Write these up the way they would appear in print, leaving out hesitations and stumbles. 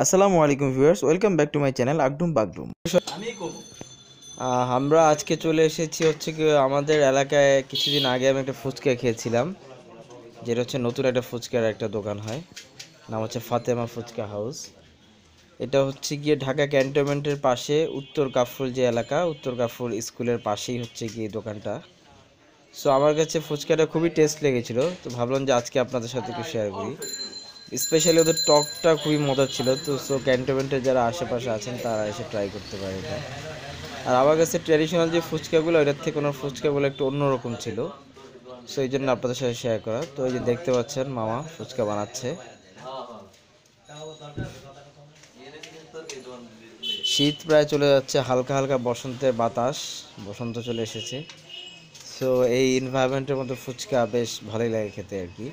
আসসালামু আলাইকুম viewers, welcome back to my channel Agdum Bagdum. আমরা আজকে চলে এসেছি হচ্ছে কি আমাদের এলাকায়। কিছুদিন আগে আমি একটা ফুচকা খেয়েছিলাম, যেটা হচ্ছে নতুন একটা ফুচকার একটা দোকান হয়, নাম হচ্ছে ফাতেমা ফুচকা হাউস। এটা হচ্ছে গিয়ে ঢাকা ক্যান্টনমেন্টের পাশে উত্তর কাফরুল যে এলাকা, উত্তর কাফরুল স্কুলের পাশেই হচ্ছে গিয়ে দোকানটা। সো আমার কাছে ফুচকাটা খুবই টেস্ট লেগেছিল, তো ভাবলাম যে আজকে আপনাদের সাথে একটু শেয়ার করি। স্পেশালি ওদের টকটা খুবই মজার ছিল। তো সো ক্যান্টনমেন্টের যারা আশেপাশে আছেন তারা এসে ট্রাই করতে পারে এটা। আর আমার কাছে ট্র্যাডিশনাল যে ফুচকাগুলো, এটার থেকে ওনার ফুচকাগুলো একটু অন্যরকম ছিল। সো এই জন্য আপনাদের সাথে শেয়ার করা। তো এই যে দেখতে পাচ্ছেন মামা ফুচকা বানাচ্ছে। শীত প্রায় চলে যাচ্ছে, হালকা হালকা বসন্তের বাতাস, বসন্ত চলে এসেছে। সো এই এনভায়রনমেন্টের মধ্যে ফুচকা বেশ ভালোই লাগে খেতে আর কি।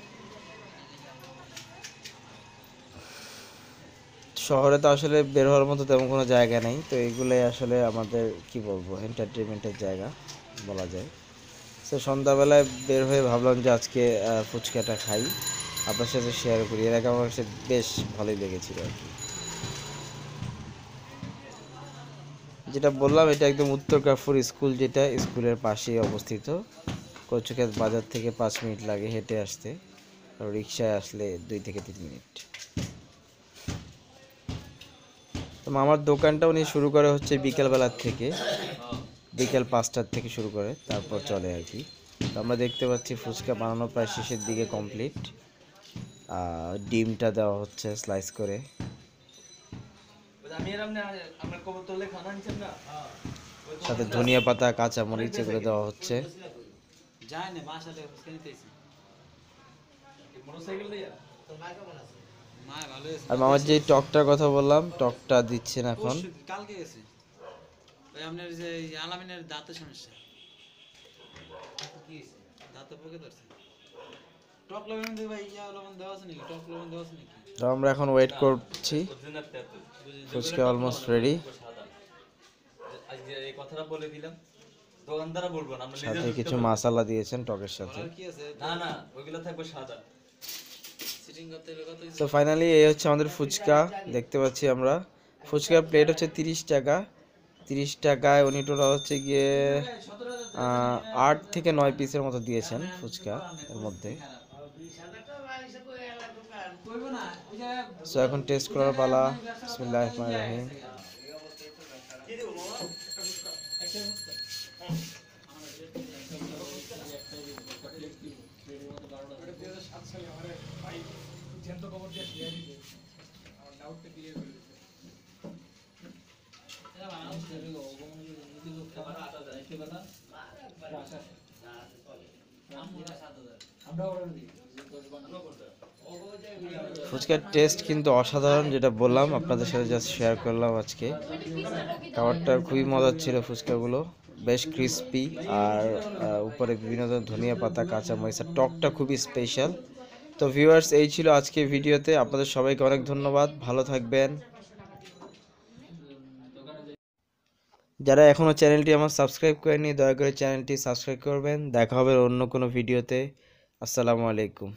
শহরে তো আসলে বের হওয়ার মতো তেমন কোনো জায়গা নেই, তো এগুলোই আসলে আমাদের কি বলবো এন্টারটেনমেন্টের জায়গা বলা যায়। তো সন্ধ্যাবেলায় বের হয়ে ভাবলাম যে আজকে ফুচকাটা খাই, আপনার সাথে শেয়ার করি। এর আগে আমার কাছে বেশ ভালোই লেগেছিল আর কি। যেটা বললাম, এটা একদম উত্তর কাফুর স্কুল, যেটা স্কুলের পাশেই অবস্থিত। কচুক্ষেত বাজার থেকে 5 মিনিট লাগে হেঁটে আসতে, আর রিক্সায় আসলে 2 থেকে 3 মিনিট। তো মামার দোকানটা উনি শুরু করে হচ্ছে বিকেলবেলার থেকে, বিকেল 5টার থেকে শুরু করে, তারপর চলে আর কি। তো আমরা দেখতে পাচ্ছি ফুচকা বানানো প্রায় শেষের দিকে কমপ্লিট। ডিমটা দেওয়া হচ্ছে স্লাইস করে। সাথে ধনিয়া পাতা, কাঁচা মরিচ এগুলো দেওয়া হচ্ছে। আর মামার যে টকটার কথা বললাম, টকটা দিচ্ছেন এখন। আপনার যে আলামিনের দাঁতের সমস্যা, দাঁতে পোকে ধরছে। টক লবণ দিয়ে ভাই লবণ দেওয়া আছে নাকি? টক লবণ দেওয়া আছে নাকি? তো আমরা এখন ওয়েট করছি। Phuchka almost ready. এই কথাটা বলে দিলাম, দোকানদাররা বলবো না, আমরা সাথে কিছু মশলা দিয়েছেন টকের সাথে। না না, ওইগুলো থাকবে সাদা। তো ফাইনালি এই হচ্ছে আমাদের ফুচকা। দেখতে পাচ্ছি আমরা ফুচকার প্লেট হচ্ছে 30 টাকা। 30 টাকায় উনি টোটাল হচ্ছে গিয়ে 8 থেকে 9 পিসের মতো দিয়েছেন ফুচকা এর মধ্যে। সো এখন টেস্ট করার পালা। বিসমিল্লাহির রহমানির রহিম। ফুচকার টেস্ট কিন্তু অসাধারণ, যেটা বললাম আপনাদের সাথে জাস্ট শেয়ার করলাম আজকে। খাবারটা খুবই মজার ছিল, ফুচকাগুলো বেশ ক্রিস্পি, আর উপরে বিভিন্ন ধরনের ধনিয়া পাতা, কাঁচা মরিচ, টকটা খুবই স্পেশাল। তো ভিউয়ার্স, এই ছিল আজকে ভিডিওতে। আপনাদের সবাইকে অনেক ধন্যবাদ, ভালো থাকবেন। যারা এখনও চ্যানেলটি আমার সাবস্ক্রাইব করেনি, দয়া করে চ্যানেলটি সাবস্ক্রাইব করবেন। দেখা হবে অন্য কোনো ভিডিওতে। আসসালামু আলাইকুম।